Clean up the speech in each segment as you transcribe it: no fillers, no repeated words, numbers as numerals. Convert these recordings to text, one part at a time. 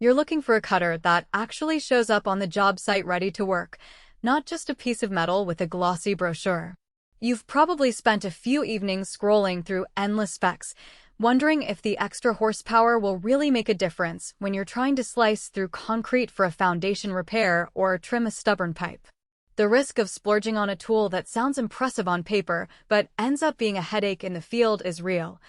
You're looking for a cutter that actually shows up on the job site ready to work, not just a piece of metal with a glossy brochure. You've probably spent a few evenings scrolling through endless specs, wondering if the extra horsepower will really make a difference when you're trying to slice through concrete for a foundation repair or trim a stubborn pipe. The risk of splurging on a tool that sounds impressive on paper but ends up being a headache in the field is real.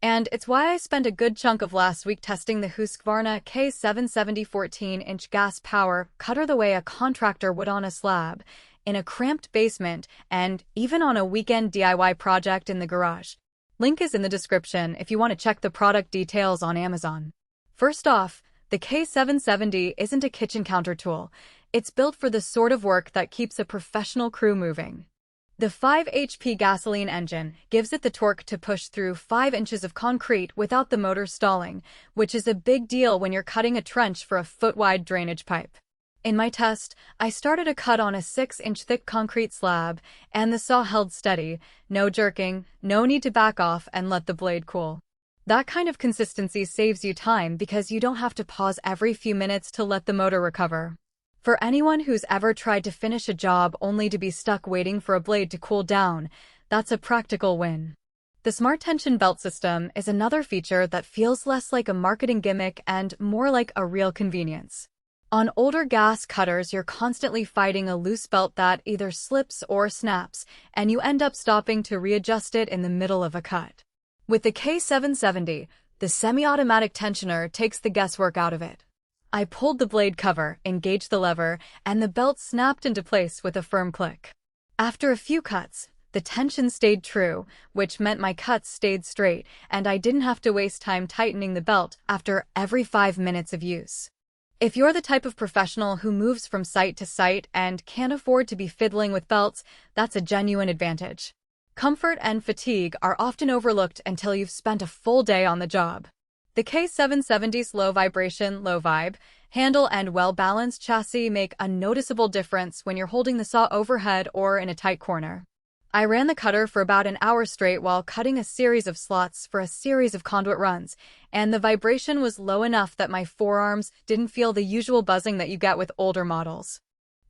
And it's why I spent a good chunk of last week testing the Husqvarna K770 14-inch gas power cutter the way a contractor would on a slab, in a cramped basement, and even on a weekend DIY project in the garage. Link is in the description if you want to check the product details on Amazon. First off, the K770 isn't a kitchen counter tool. It's built for the sort of work that keeps a professional crew moving. The 5 HP gasoline engine gives it the torque to push through 5 inches of concrete without the motor stalling, which is a big deal when you're cutting a trench for a foot-wide drainage pipe. In my test, I started a cut on a 6-inch thick concrete slab, and the saw held steady, no jerking, no need to back off and let the blade cool. That kind of consistency saves you time because you don't have to pause every few minutes to let the motor recover. For anyone who's ever tried to finish a job only to be stuck waiting for a blade to cool down, that's a practical win. The Smart Tension Belt System is another feature that feels less like a marketing gimmick and more like a real convenience. On older gas cutters, you're constantly fighting a loose belt that either slips or snaps, and you end up stopping to readjust it in the middle of a cut. With the K770, the semi-automatic tensioner takes the guesswork out of it. I pulled the blade cover, engaged the lever, and the belt snapped into place with a firm click. After a few cuts, the tension stayed true, which meant my cuts stayed straight, and I didn't have to waste time tightening the belt after every 5 minutes of use. If you're the type of professional who moves from site to site and can't afford to be fiddling with belts, that's a genuine advantage. Comfort and fatigue are often overlooked until you've spent a full day on the job. The K770's low vibration, low vibe handle and well-balanced chassis make a noticeable difference when you're holding the saw overhead or in a tight corner. I ran the cutter for about an hour straight while cutting a series of slots for a series of conduit runs, and the vibration was low enough that my forearms didn't feel the usual buzzing that you get with older models.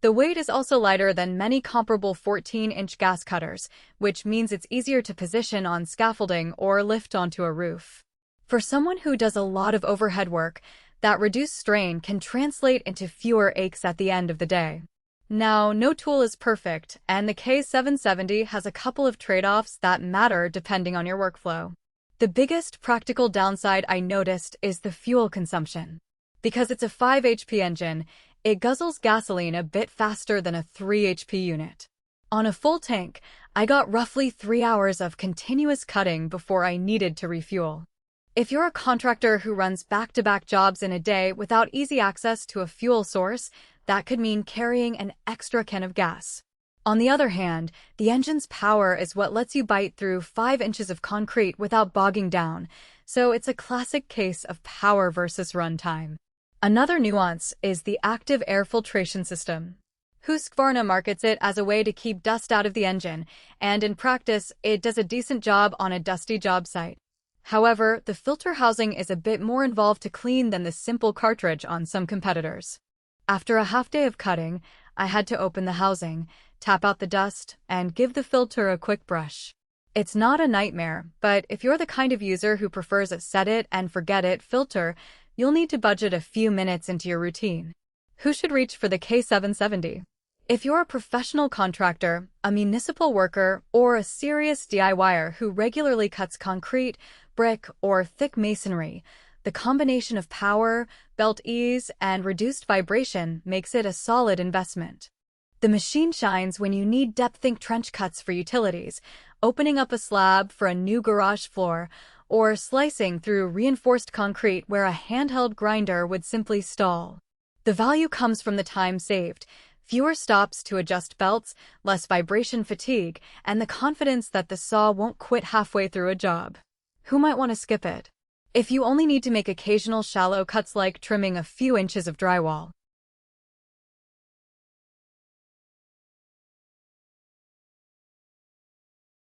The weight is also lighter than many comparable 14-inch gas cutters, which means it's easier to position on scaffolding or lift onto a roof. For someone who does a lot of overhead work, that reduced strain can translate into fewer aches at the end of the day. Now, no tool is perfect, and the K770 has a couple of trade-offs that matter depending on your workflow. The biggest practical downside I noticed is the fuel consumption. Because it's a 5 HP engine, it guzzles gasoline a bit faster than a 3 HP unit. On a full tank, I got roughly 3 hours of continuous cutting before I needed to refuel. If you're a contractor who runs back-to-back jobs in a day without easy access to a fuel source, that could mean carrying an extra can of gas. On the other hand, the engine's power is what lets you bite through 5 inches of concrete without bogging down, so it's a classic case of power versus runtime. Another nuance is the active air filtration system. Husqvarna markets it as a way to keep dust out of the engine, and in practice, it does a decent job on a dusty job site. However, the filter housing is a bit more involved to clean than the simple cartridge on some competitors. After a half day of cutting, I had to open the housing, tap out the dust, and give the filter a quick brush. It's not a nightmare, but if you're the kind of user who prefers a set-it-and-forget-it filter, you'll need to budget a few minutes into your routine. Who should reach for the K770? If you're a professional contractor, a municipal worker, or a serious DIYer who regularly cuts concrete, brick, or thick masonry, the combination of power, belt ease, and reduced vibration makes it a solid investment. The machine shines when you need depth-think trench cuts for utilities, opening up a slab for a new garage floor, or slicing through reinforced concrete where a handheld grinder would simply stall. The value comes from the time saved, fewer stops to adjust belts, less vibration fatigue, and the confidence that the saw won't quit halfway through a job. Who might want to skip it? If you only need to make occasional shallow cuts like trimming a few inches of drywall,